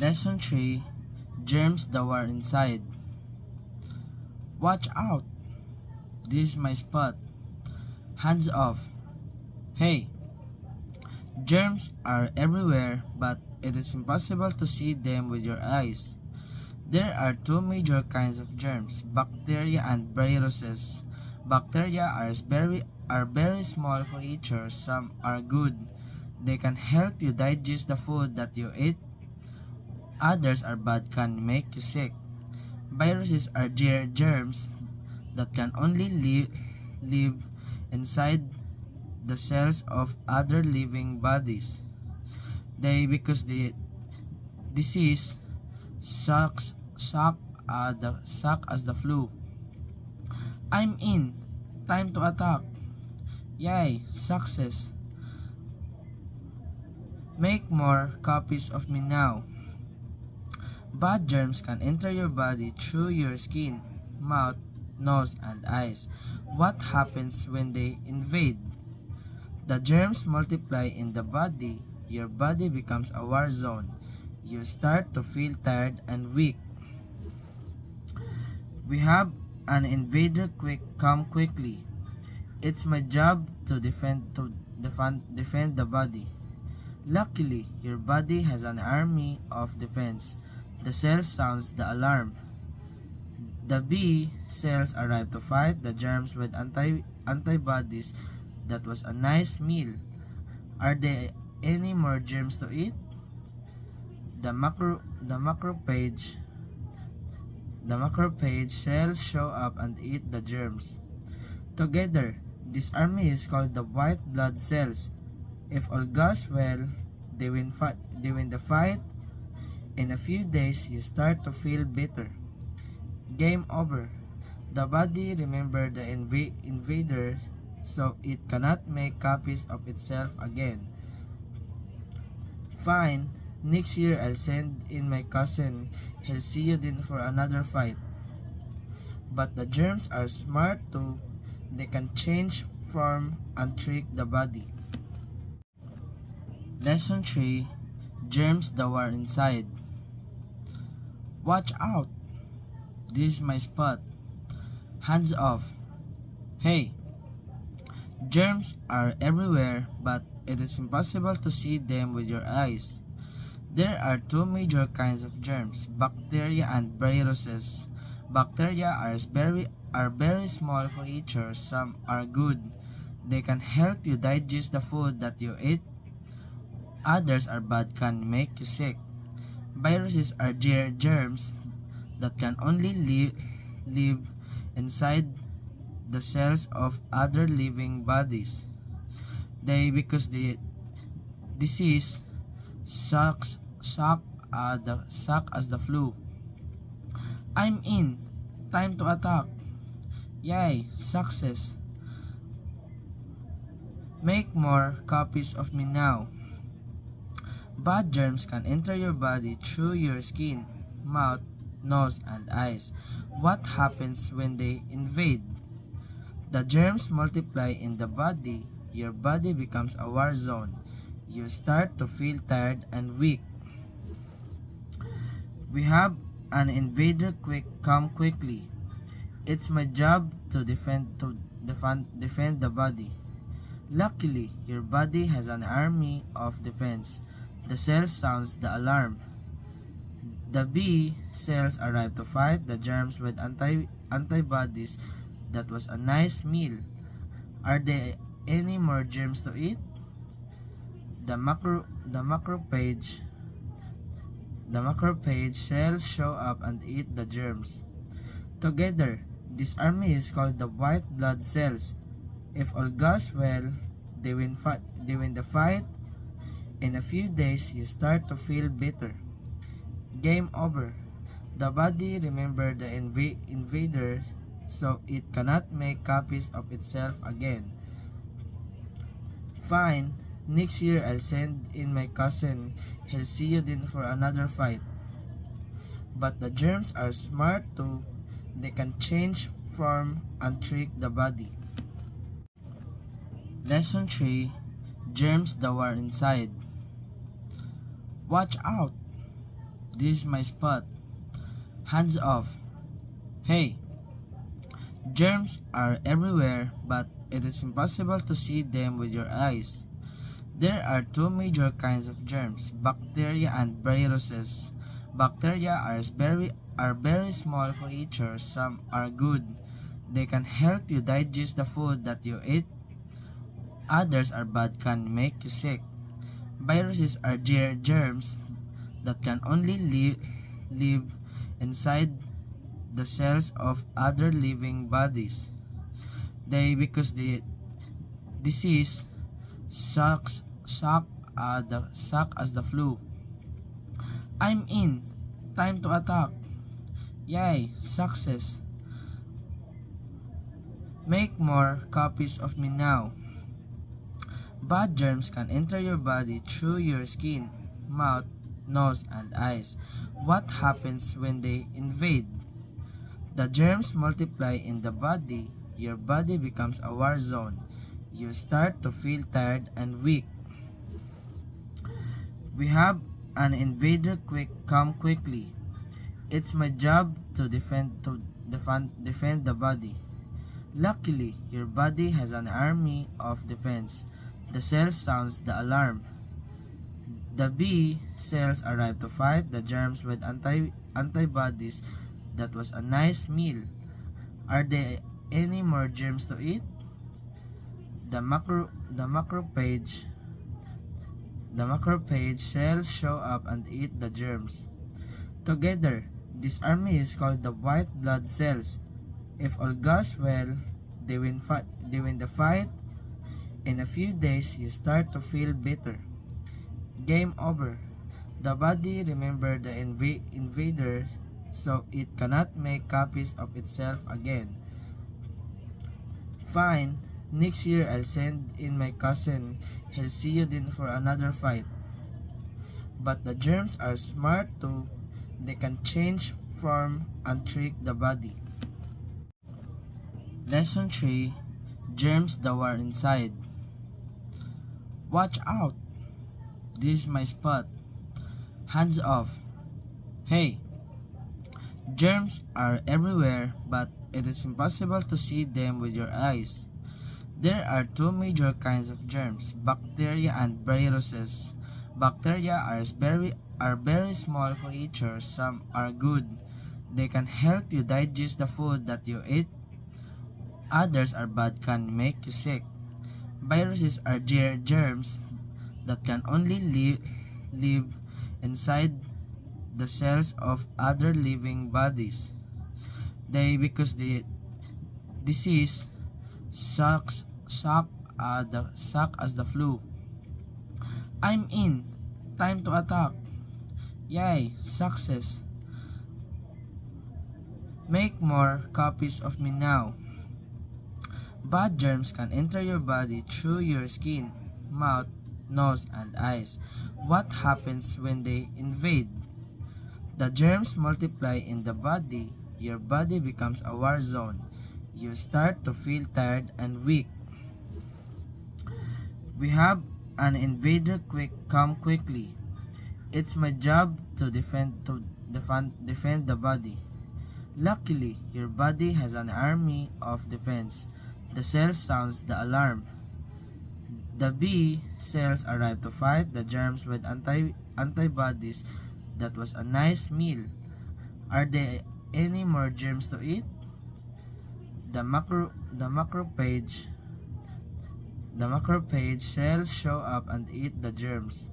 Lesson 3: Germs that were inside. Watch out! This is my spot. Hands off. Hey! Germs are everywhere, but it is impossible to see them with your eyes. There are two major kinds of germs, bacteria and viruses. Bacteria are very small creatures. Some are good. They can help you digest the food that you eat. Others are bad, can make you sick. Viruses are germs that can only live inside the cells of other living bodies. Because the disease suck as the flu. I'm in. Time to attack. Yay, success. Make more copies of me now. Bad germs can enter your body through your skin, mouth, nose, and eyes. What happens when they invade? The germs multiply in the body. Your body becomes a war zone. You start to feel tired and weak. We have an invader come quickly. It's my job to defend the body. Luckily, your body has an army of defense. The cell sounds the alarm. The B cells arrive to fight the germs with antibodies. That was a nice meal. Are there any more germs to eat? The macrophage cells show up and eat the germs. Together, this army is called the white blood cells. If all goes well, they win the fight. In a few days, you start to feel better. Game over. The body remembers the invader, so it cannot make copies of itself again. Fine, next year I'll send in my cousin. He'll see you then for another fight. But the germs are smart too. They can change form and trick the body. Lesson 3: Germs that were inside. Watch out! This is my spot. Hands off. Hey! Germs are everywhere, but it is impossible to see them with your eyes. There are two major kinds of germs, bacteria and viruses. Bacteria are very small creatures. Some are good. They can help you digest the food that you eat. Others are bad, can make you sick. Viruses are germs that can only live inside the cells of other living bodies. Because the disease suck as the flu. I'm in. Time to attack. Yay, success. Make more copies of me now. Bad germs can enter your body through your skin, mouth, nose, and eyes. What happens when they invade? The germs multiply in the body. Your body becomes a war zone. You start to feel tired and weak. We have an invader come quickly. It's my job to defend the body. Luckily, your body has an army of defense. The cell sounds the alarm. The B cells arrive to fight the germs with antibodies. That was a nice meal. Are there any more germs to eat? The macrophage cells show up and eat the germs. Together, this army is called the white blood cells. If all goes well, they win the fight. In a few days, you start to feel better. Game over. The body remembers the invader, so it cannot make copies of itself again. Fine, next year I'll send in my cousin. He'll see you then for another fight. But the germs are smart too. They can change form and trick the body. Lesson 3: Germs that were inside. Watch out! This is my spot. Hands off. Hey, germs are everywhere, but it is impossible to see them with your eyes. There are two major kinds of germs, bacteria and viruses. Bacteria are very small creatures. Some are good. They can help you digest the food that you eat. Others are bad, can make you sick. Viruses are germs that can only live inside the cells of other living bodies. Because the disease suck as the flu. I'm in. Time to attack. Yay, success. Make more copies of me now. Bad germs can enter your body through your skin, mouth, nose, and eyes. What happens when they invade? The germs multiply in the body. Your body becomes a war zone. You start to feel tired and weak. We have an invader, come quickly. It's my job to defend the body. Luckily, your body has an army of defense. The cell sounds the alarm. The B cells arrive to fight the germs with antibodies. That was a nice meal. Are there any more germs to eat? The macrophage cells show up and eat the germs. Together, this army is called the white blood cells. If all goes well, they win the fight. In a few days, you start to feel better. Game over. The body remembered the invader, so it cannot make copies of itself again. Fine, next year I'll send in my cousin. He'll see you then for another fight. But the germs are smart too. They can change form and trick the body. Lesson 3. Germs that were inside. Watch out! This is my spot. Hands off. Hey, germs are everywhere, but it is impossible to see them with your eyes. There are two major kinds of germs, bacteria and viruses. Bacteria are very small creatures. Some are good. They can help you digest the food that you eat. Others are bad, can make you sick. Viruses are germs that can only live inside the cells of other living bodies. Because the disease suck as the flu. I'm in. Time to attack. Yay, success. Make more copies of me now. Bad germs can enter your body through your skin, mouth, nose, and eyes. What happens when they invade? The germs multiply in the body. Your body becomes a war zone. You start to feel tired and weak. We have an invader, come quickly. It's my job to defend the body. Luckily, your body has an army of defense. The cell sounds the alarm. The B cells arrive to fight the germs with antibodies. That was a nice meal. Are there any more germs to eat? The macrophage cells show up and eat the germs.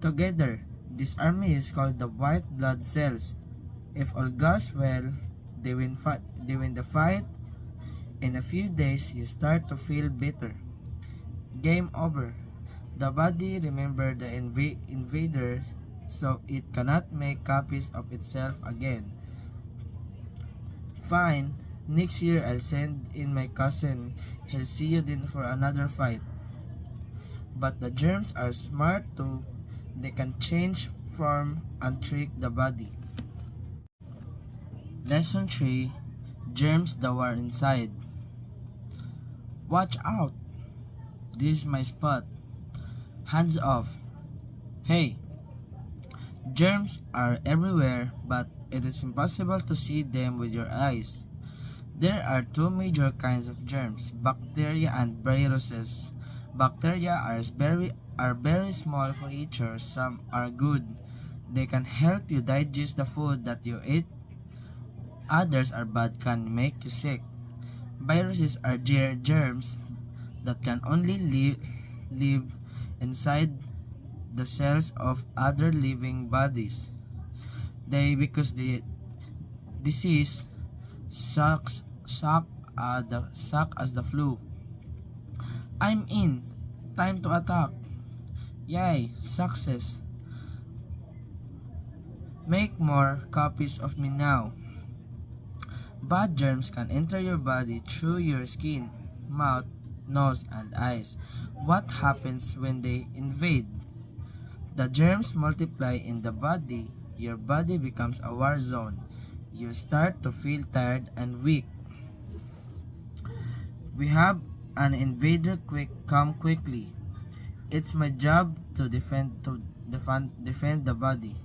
Together, this army is called the white blood cells. If all goes well, they win the fight. In a few days, you start to feel better. Game over. The body remembered the invader, so it cannot make copies of itself again. Fine, next year I'll send in my cousin. He'll see you then for another fight. But the germs are smart too. They can change form and trick the body. Lesson 3. Germs that were inside. Watch out! This is my spot. Hands off. Hey, Germs are everywhere, but it is impossible to see them with your eyes. There are two major kinds of germs, bacteria and viruses. Bacteria are very small creatures. Some are good. They can help you digest the food that you eat. Others are bad, can make you sick. Viruses are germs that can only live inside the cells of other living bodies. Because the disease suck as the flu. I'm in. Time to attack. Yay, success. Make more copies of me now. Bad germs can enter your body through your skin, mouth, nose, and eyes. What happens when they invade? The germs multiply in the body. Your body becomes a war zone. You start to feel tired and weak. We have an invader, come quickly. It's my job to defend the body.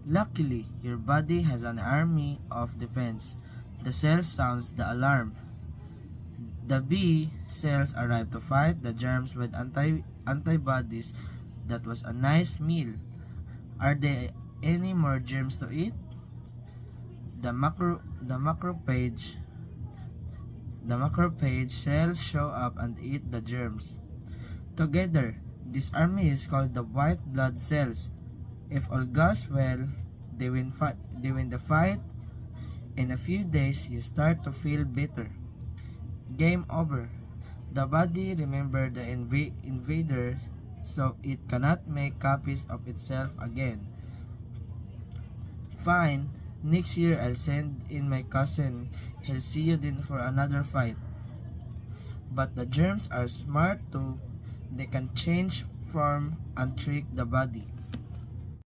Luckily, your body has an army of defense. The cell sounds the alarm. The B cells arrive to fight the germs with antibodies. That was a nice meal. Are there any more germs to eat? The macrophage cells show up and eat the germs. Together, this army is called the white blood cells. If all goes well, they win the fight. In a few days, you start to feel better. Game over. The body remembered the invader, so it cannot make copies of itself again. Fine. Next year I'll send in my cousin. He'll see you then for another fight. But the germs are smart too. They can change form and trick the body.